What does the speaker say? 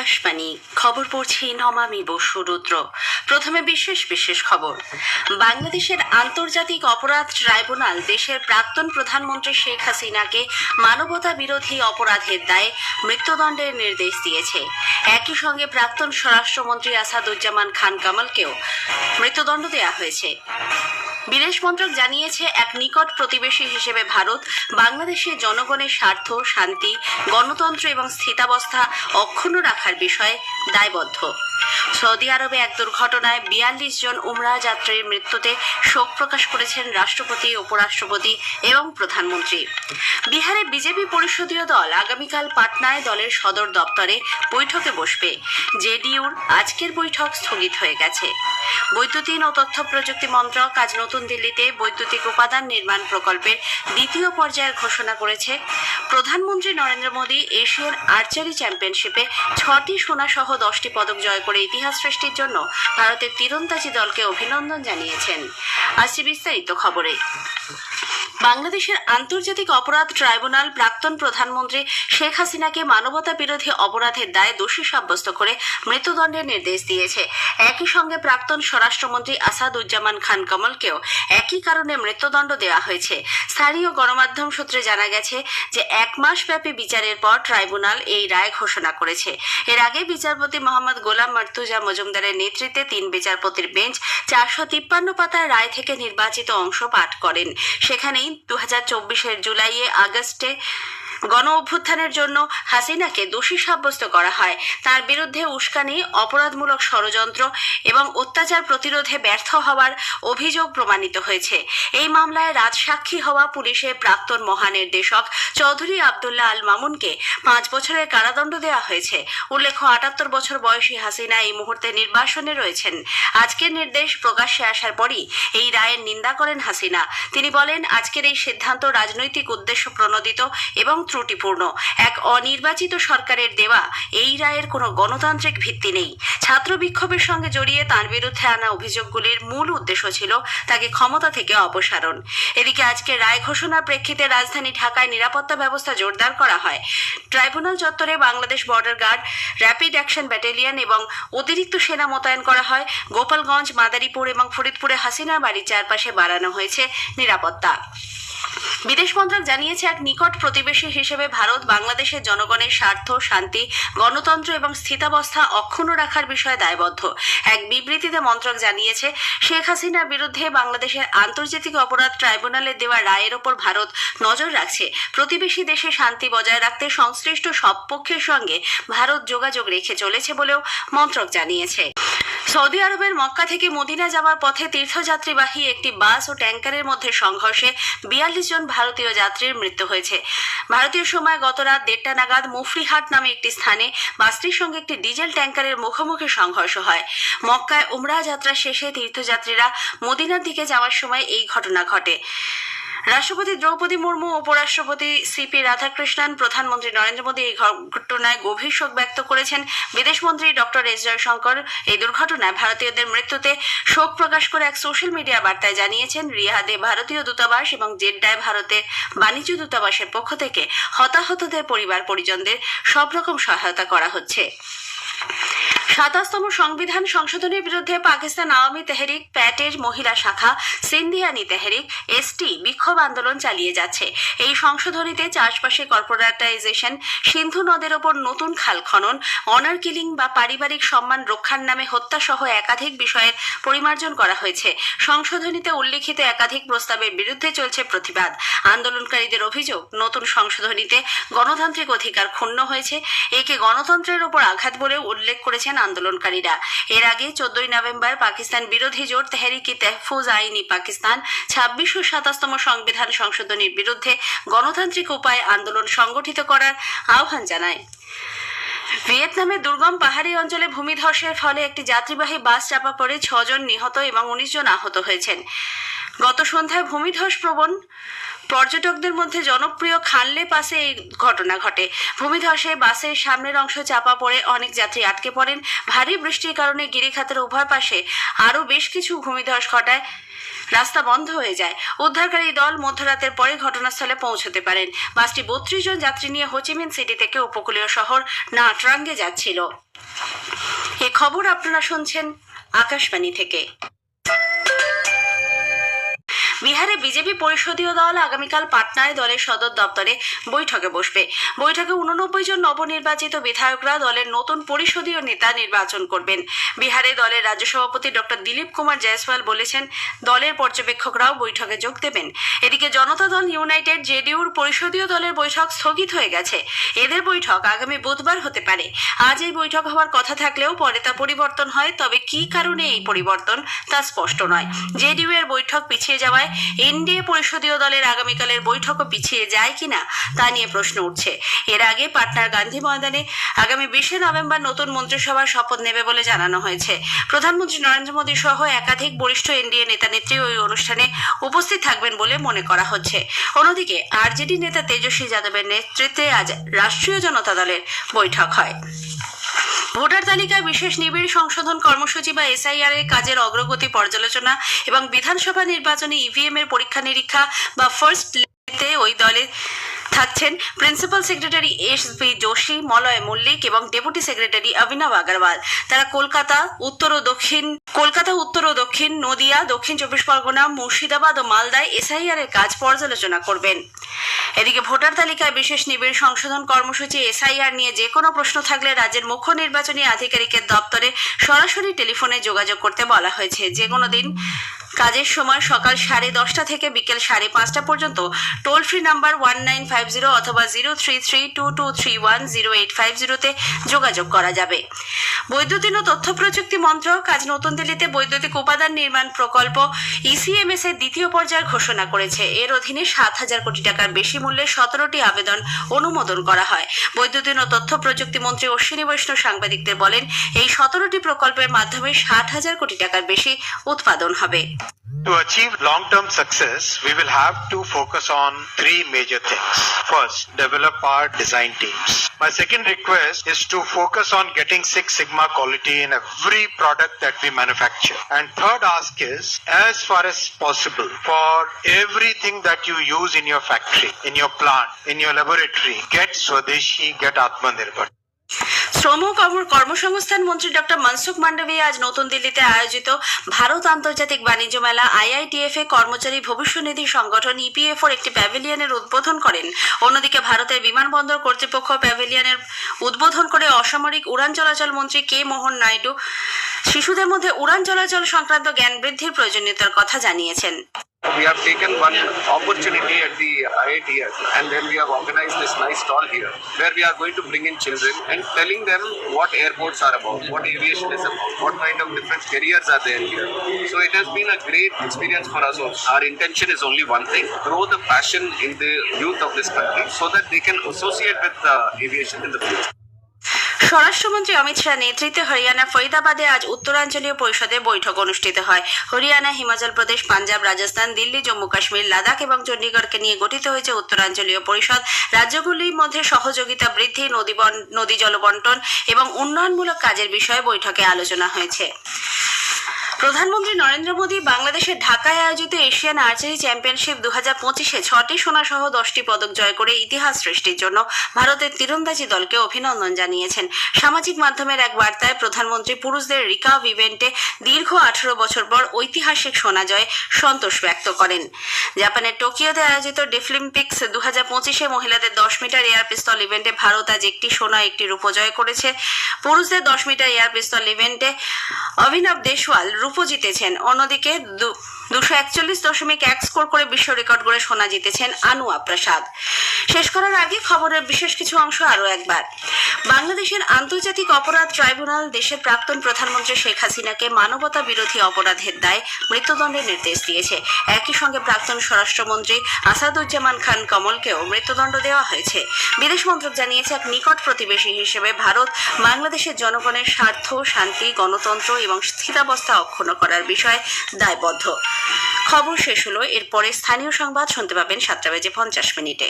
আকাশবাণী খবর পড়ছি নমামি বসু রুদ্র। প্রথমে বিশেষ খবর। বাংলাদেশের আন্তর্জাতিক অপরাধ ট্রাইব্যুনাল দেশের প্রাক্তন প্রধানমন্ত্রী শেখ হাসিনাকে মানবতা বিরোধী অপরাধের দায়ে মৃত্যুদণ্ডের নির্দেশ দিয়েছে। একই সঙ্গে প্রাক্তন স্বরাষ্ট্রমন্ত্রী আসাদুজ্জামান খান কামালকেও মৃত্যুদণ্ড দেওয়া হয়েছে। বিদেশ মন্ত্রক জানিয়েছে, এক নিকট প্রতিবেশী হিসেবে ভারত বাংলাদেশের জনগণের স্বার্থ, শান্তি, গণতন্ত্র এবং স্থিতাবস্থা অক্ষুণ্ণ রাখার বিষয়ে দায়বদ্ধ। সৌদি আরবে এক দুর্ঘটনায় ৪২ জন উমরা যাত্রীর মৃত্যুতে শোক প্রকাশ করেছেন রাষ্ট্রপতি, উপরাষ্ট্রপতি এবং প্রধানমন্ত্রী। বিহারে বিজেপি পরিষদীয় দল আগামীকাল পাটনায় দলের সদর দপ্তরে বৈঠকে বসবে। জেডিইউর আজকের বৈঠক স্থগিত হয়ে গেছে। বৈদ্যুতিন ও তথ্য প্রযুক্তি মন্ত্রক আজ নতুন দিল্লিতে বৈদ্যুতিক উপাদান নির্মাণ প্রকল্পের দ্বিতীয় পর্যায়ের ঘোষণা করেছে। প্রধানমন্ত্রী নরেন্দ্র মোদী এশিয়ান আর্চারি চ্যাম্পিয়নশিপে 6টি সোনা সহ 10টি পদক জয় করে ইতিহাস সৃষ্টির জন্য ভারতের তীরন্দাজি দলকে অভিনন্দন জানিয়েছেন। আসছে বিস্তারিত খবরে। বাংলাদেশের আন্তর্জাতিক অপরাধ ট্রাইব্যুনাল প্রাক্তন প্রধানমন্ত্রী শেখ হাসিনাকে মানবতা বিরোধী অপরাধের দায়ে দোষী সাব্যস্ত করে মৃত্যুদণ্ডের নির্দেশ দিয়েছে। একই সঙ্গে প্রাক্তন স্বরাষ্ট্রমন্ত্রী আসাদুজ্জামান খান কামালকেও একই কারণে মৃত্যুদণ্ড দেওয়া হয়েছে। স্থানীয় গণমাধ্যম সূত্রে জানা গেছে যে 1 মাস ব্যাপী বিচারের পর ট্রাইব্যুনাল এই রায় ঘোষণা করেছে। এর আগে বিচারপতি মোহাম্মদ গোলাম মর্তুজা মজুমদারের নেতৃত্বে 3 বিচারপতির বেঞ্চ 453 পাতার রায় থেকে নির্বাচিত অংশ পাঠ করেন। সেখানেই 2024 জুলাইয়ে আগস্টে গণ অভ্যুত্থানের জন্য হাসিনাকে দোষী সাব্যস্ত করা হয়। তার বিরুদ্ধে উস্কানি, অপরাধমূলক ষড়যন্ত্র এবং অত্যাচার প্রতিরোধে ব্যর্থ হওয়ার অভিযোগ প্রমাণিত হয়েছে। এই মামলায় রাজসাক্ষী হওয়া পুলিশের প্রাক্তন মহানির্দেশক চৌধুরী আব্দুল্লাহ আল মামুনকে 5 বছরের কারাদণ্ড দেওয়া হয়েছে। উল্লেখ্য, 78 বছর বয়সী হাসিনা এই মুহূর্তে নির্বাসনে রয়েছেন। আজকের নির্দেশ প্রকাশ্যে আসার পরই এই রায়ের নিন্দা করেন হাসিনা। তিনি বলেন, আজকের এই সিদ্ধান্ত রাজনৈতিক উদ্দেশ্য প্রণোদিত এবং ত্রুটিপূর্ণ। এক অনির্বাচিত সরকারের দেওয়া এই রায়ের কোনো গণতান্ত্রিক ভিত্তি নেই। ছাত্র বিক্ষোভের সঙ্গে জড়িয়ে তার বিরুদ্ধে আনা অভিযোগগুলির মূল উদ্দেশ্য ছিল তাকে ক্ষমতা থেকে অপসারণ। এদিকে আজকে রায় ঘোষণার প্রেক্ষিতে রাজধানী ঢাকায় নিরাপত্তা ব্যবস্থা জোরদার করা হয়। ট্রাইব্যুনাল চত্বরে Bangladesh border guard, rapid action battalion এবং অতিরিক্ত সেনা মোতায়েন করা হয়। গোপালগঞ্জ, মাদারীপুর এবং ফরিদপুরে হাসিনার বাড়ির চারপাশে বাড়ানো হয়েছে নিরাপত্তা। বিদেশ মন্ত্রক জানিয়েছে, এক নিকট প্রতিবেশী হিসেবে ভারত বাংলাদেশের জনগণের স্বার্থ, শান্তি, গণতন্ত্র এবং স্থিতাবস্থা অক্ষুণ্ণ রাখার বিষয়ে দায়বদ্ধ। এক বিবৃতিতে মন্ত্রক জানিয়েছে, শেখ হাসিনার বিরুদ্ধে বাংলাদেশের আন্তর্জাতিক অপরাধ ট্রাইব্যুনালের দেওয়া রায়ের ওপর ভারত নজর রাখছে। প্রতিবেশী দেশে শান্তি বজায় রাখতে সংশ্লিষ্ট সব পক্ষের সঙ্গে ভারত যোগাযোগ রেখে চলেছে বলেও মন্ত্রক জানিয়েছে। সৌদি আরবের মক্কা থেকে মদিনা যাওয়ার পথে তীর্থযাত্রীবাহী একটি বাস ও ট্যাঙ্কারের মধ্যে সংঘর্ষে ৪২ জন ভারতীয় যাত্রীর মৃত্যু হয়েছে। ভারতীয় সময় গত রাত 1টা নাগাদ মুফরিহাট নামে একটি স্থানে বাসটির সঙ্গে একটি ডিজেল ট্যাঙ্কারের মুখোমুখি সংঘর্ষ হয়। মক্কায় উমরা যাত্রা শেষে তীর্থযাত্রীরা মদিনার দিকে যাওয়ার সময় এই ঘটনা ঘটে। রাষ্ট্রপতি দ্রৌপদী মুর্মু, উপরাষ্ট্রপতি সিপি রাধাকৃষ্ণন, প্রধানমন্ত্রী নরেন্দ্র মোদী এই ঘটনায় গভীর শোক ব্যক্ত করেছেন। বিদেশমন্ত্রী ডক্টর এস জয়শঙ্কর এই দুর্ঘটনায় ভারতীয়দের মৃত্যুতে শোক প্রকাশ করে এক সোশ্যাল মিডিয়া বার্তায় জানিয়েছেন, রিয়াদে ভারতীয় দূতাবাস এবং জেড্ডায় ভারতের বাণিজ্য দূতাবাসের পক্ষ থেকে হতাহতদের পরিবার পরিজনদের সব রকম সহায়তা করা হচ্ছে। 27তম সংবিধান সংশোধনের বিরুদ্ধে পাকিস্তান আওয়ামী তেহরিক প্যাটের মহিলা শাখা সিন্ধিয়ানি তেহরিক এসটি বিক্ষোভ আন্দোলন চালিয়ে যাচ্ছে। এই সংশোধনীতে চাষবাসে কর্পোরেটাইজেশন, সিন্ধু নদের ওপর নতুন খাল খনন, অনার কিলিং বা পারিবারিক সম্মান রক্ষার নামে হত্যা সহ একাধিক বিষয়ের পরিমার্জন করা হয়েছে। সংশোধনীতে উল্লিখিত একাধিক প্রস্তাবের বিরুদ্ধে চলছে প্রতিবাদ। আন্দোলনকারীদের অভিযোগ, নতুন সংশোধনীতে গণতান্ত্রিক অধিকার ক্ষুণ্ণ হয়েছে। একে গণতন্ত্রের ওপর আঘাত বলেও উল্লেখ করেছেন আন্দোলনকারীরা। এর আগে 14 নভেম্বর পাকিস্তান বিরোধী জোট তেহরিক তেহফুজ আইনি পাকিস্তান 26 ও 27তম সংবিধান সংশোধনীর বিরুদ্ধে গণতান্ত্রিক উপায়ে আন্দোলন সংগঠিত করার আহ্বান জানায়। ভিয়েতনামের দুর্গম পাহাড়ি অঞ্চলে ভূমিধসের ফলে একটি যাত্রীবাহী বাস চাপা পড়ে 6 জন নিহত এবং 19 জন আহত হয়েছেন। গত সন্ধ্যায় ভূমিধস প্রবণ পর্যটকদের মধ্যে জনপ্রিয় খানলে পাসে এই ঘটনা ঘটে। ভূমিধসে বাসের সামনের অংশ চাপা পড়ে অনেক যাত্রী আটকে পড়েন। ভারী বৃষ্টির কারণে গিরিখাতের উভয় পাশে আরও বেশ কিছু ভূমিধস ঘটায়। রাস্তা বন্ধ হয়ে যায়। উদ্ধারকারী দল মধ্যরাতের পরে ঘটনাস্থলে পৌঁছতে পারেন। বাসটি 32 জন যাত্রী নিয়ে হোচিমিন সিটি থেকে উপকূলীয় শহর নাটরাঙ্গে যাচ্ছিল। এই খবর আপনারা শুনছেন আকাশবাণী থেকে। বিহারে বিজেপি পরিষদীয় দল আগামীকাল পাটনায় দলের সদর দপ্তরে বৈঠকে বসবে। বৈঠকে 89 জন নবনির্বাচিত বিধায়করা দলের নতুন পরিষদীয় নেতা নির্বাচন করবেন। বিহারে দলের রাজ্য সভাপতি ডক্টর দিলীপ কুমার জয়সওয়াল বলেছেন, দলের পর্যবেক্ষকরাও বৈঠকে যোগ দেবেন। এদিকে জনতা দল ইউনাইটেড জেডিইউর পরিষদীয় দলের বৈঠক স্থগিত হয়ে গেছে। এদের বৈঠক আগামী বুধবার হতে পারে। আজ এই বৈঠক হওয়ার কথা থাকলেও পরে তা পরিবর্তন হয়, তবে কী কারণে এই পরিবর্তন তা স্পষ্ট নয়। জেডিইউ এর বৈঠক পিছিয়ে যাওয়ায় এনডিএ পরিষদীয় দলের আগামীকালের বৈঠকও পিছিয়ে যায় কিনা তা নিয়ে প্রশ্ন উঠছে। এর আগে পাটনার গান্ধী ময়দানে আগামী 20 নভেম্বর নতুন মন্ত্রিসভার শপথ নেবে বলে জানানো হয়েছে। প্রধানমন্ত্রী নরেন্দ্র মোদী সহ একাধিক বরিষ্ঠ এনডিএ নেতা নেত্রী ওই অনুষ্ঠানে উপস্থিত থাকবেন বলে মনে করা হচ্ছে। অন্যদিকে আরজেডি নেতা তেজস্বী যাদবের নেতৃত্বে আজ রাষ্ট্রীয় জনতা দলের বৈঠক হয়। ভোটার তালিকায় বিশেষ নিবিড় সংশোধন কর্মসূচি বা এসআইআর এর কাজের অগ্রগতি পর্যালোচনা এবং বিধানসভা নির্বাচনে ইভিএম এর পরীক্ষা নিরীক্ষা বা ফার্স্ট তে ওই দলে থাকছেন principal secretary SB. Joshi, Malay Mallick এবং ডেপুটি সেক্রেটারি অভিনব আগরওয়াল। তারা কলকাতা উত্তর ও দক্ষিণ, নদিয়া, দক্ষিণ 24 পরগনা, মুর্শিদাবাদ ও মালদায় এসআইআর এর কাজ পর্যালোচনা করবেন। এদিকে ভোটার তালিকায় বিশেষ নিবিড় সংশোধন কর্মসূচি এসআইআর নিয়ে যে কোনো প্রশ্ন থাকলে রাজ্যের মুখ্য নির্বাচনী আধিকারিকের দপ্তরে সরাসরি টেলিফোনে যোগাযোগ করতে বলা হয়েছে। যে কোনো দিন কাজের সময় সকাল 10:30 থেকে বিকেল 5:30 পর্যন্ত টোল ফ্রি নাম্বার 1950 অথবা 0332231085 তে যোগাযোগ করা যাবে। বৈদ্যুতিন ও তথ্য প্রযুক্তি মন্ত্রক আজ নতুন দিল্লিতে বৈদ্যুতিক উপাদান নির্মাণ প্রকল্প ইসিএমএস এর দ্বিতীয় পর্যায়ের ঘোষণা করেছে। এর অধীনে 7,000 কোটি টাকার বেশি মূল্যের 17টি আবেদন অনুমোদন করা হয়। বৈদ্যুতিন ও তথ্য প্রযুক্তি মন্ত্রী অশ্বিনী বৈষ্ণব সাংবাদিকদের বলেন, এই 17টি প্রকল্পের মাধ্যমে 60,000 কোটি টাকার বেশি উৎপাদন হবে। To achieve long-term success, we will have to focus on three major things. First, develop our design teams. My second request is to focus on getting Six Sigma quality in every product that we manufacture. And third ask is, as far as possible, for everything that you use in your factory, in your plant, in your laboratory, get Swadeshi, get Atmanirbhar. শ্রম কর্মসংস্থান মন্ত্রী doctor Mansukh Mandaviya আজ নতুন দিল্লিতে আয়োজিত ভারত আন্তর্জাতিক বাণিজ্য মেলা IITF এ কর্মচারী ভবিষ্যনিধি সংগঠন EPFOর একটি প্যাভিলিয়নের উদ্বোধন করেন। অন্যদিকে ভারতের বিমানবন্দর কর্তৃপক্ষ প্যাভিলিয়নের উদ্বোধন করে অসামরিক উড়ান চলাচল মন্ত্রী কে মোহন নাইডু শিশুদের মধ্যে উড়ান চলাচল সংক্রান্ত জ্ঞান বৃদ্ধির প্রয়োজনীয়তার কথা জানিয়েছেন। We have taken one opportunity at the IITF and then we have organized this nice stall here where we are going to bring in children and telling them what airports are about, what aviation is about, what kind of different careers are there here. So it has been a great experience for us also. Our intention is only one thing, grow the passion in the youth of this country so that they can associate with aviation in the future. স্বরাষ্ট্রমন্ত্রী অমিত শাহ নেতৃত্বে হরিয়ানা ফরিদাবাদে আজ উত্তরাঞ্চলীয় পরিষদের বৈঠক অনুষ্ঠিত হয়। হরিয়ানা, হিমাচল প্রদেশ, পাঞ্জাব, রাজস্থান, দিল্লি, জম্মু কাশ্মীর, লাদাখ এবং চণ্ডীগড়কে নিয়ে গঠিত হয়েছে উত্তরাঞ্চলীয় পরিষদ। রাজ্যগুলির মধ্যে সহযোগিতা বৃদ্ধি, নদী জল বন্টন এবং উন্নয়নমূলক কাজের বিষয়ে বৈঠকে আলোচনা হয়েছে। প্রধানমন্ত্রী নরেন্দ্র মোদী বাংলাদেশের ঢাকায় আয়োজিত এশিয়ান আর্চারি চ্যাম্পিয়নশিপ 2025-এ 6টি সোনা সহ 10টি পদক জয় করে ইতিহাস সৃষ্টির জন্য ভারতের তীরন্দাজি দলকে অভিনন্দন জানিয়েছেন। সামাজিক মাধ্যমের এক বার্তায় প্রধানমন্ত্রী পুরুষদের রিকার্ভ ইভেন্টে দীর্ঘ 18 বছর পর ঐতিহাসিক সোনা জয়ে সন্তোষ ব্যক্ত করেন। জাপানের টোকিওতে আয়োজিত ডিফলিম্পিক্স 2025-এ মহিলাদের 10 মিটার এয়ার পিস্তল ইভেন্টে ভারত আজ একটি সোনা একটি রূপো জয় করেছে। পুরুষদের 10 মিটার এয়ার পিস্তল ইভেন্টে অভিনব দেশওয়াল রূপো জিতেছেন। অন্যদিকে 241.1 স্কোর করে বিশ্ব রেকর্ড করে সোনা জিতেছেন আনুয়া প্রসাদ। শেষ করার আগে খবরের বিশেষ কিছু অংশ আরো একবার। বাংলাদেশের আন্তর্জাতিক অপরাধ ট্রাইব্যুনাল দেশের প্রাক্তন প্রধানমন্ত্রী শেখ হাসিনাকে মানবতা বিরোধী অপরাধের দায়ে মৃত্যুদণ্ডের নির্দেশ দিয়েছে। একই সঙ্গে প্রাক্তন স্বরাষ্ট্রমন্ত্রী আসাদুজ্জামান খান কমলকেও মৃত্যুদণ্ড দেওয়া হয়েছে। বিদেশ মন্ত্রক জানিয়েছে, এক নিকট প্রতিবেশী হিসেবে ভারত বাংলাদেশের জনগণের স্বার্থ, শান্তি, গণতন্ত্র এবং স্থিতাবস্থা অক্ষুণ্ণ করার বিষয়ে দায়বদ্ধ। খবর শেষ হলো। এরপরে স্থানীয় সংবাদ শুনতে পাবেন 7:50 মিনিটে।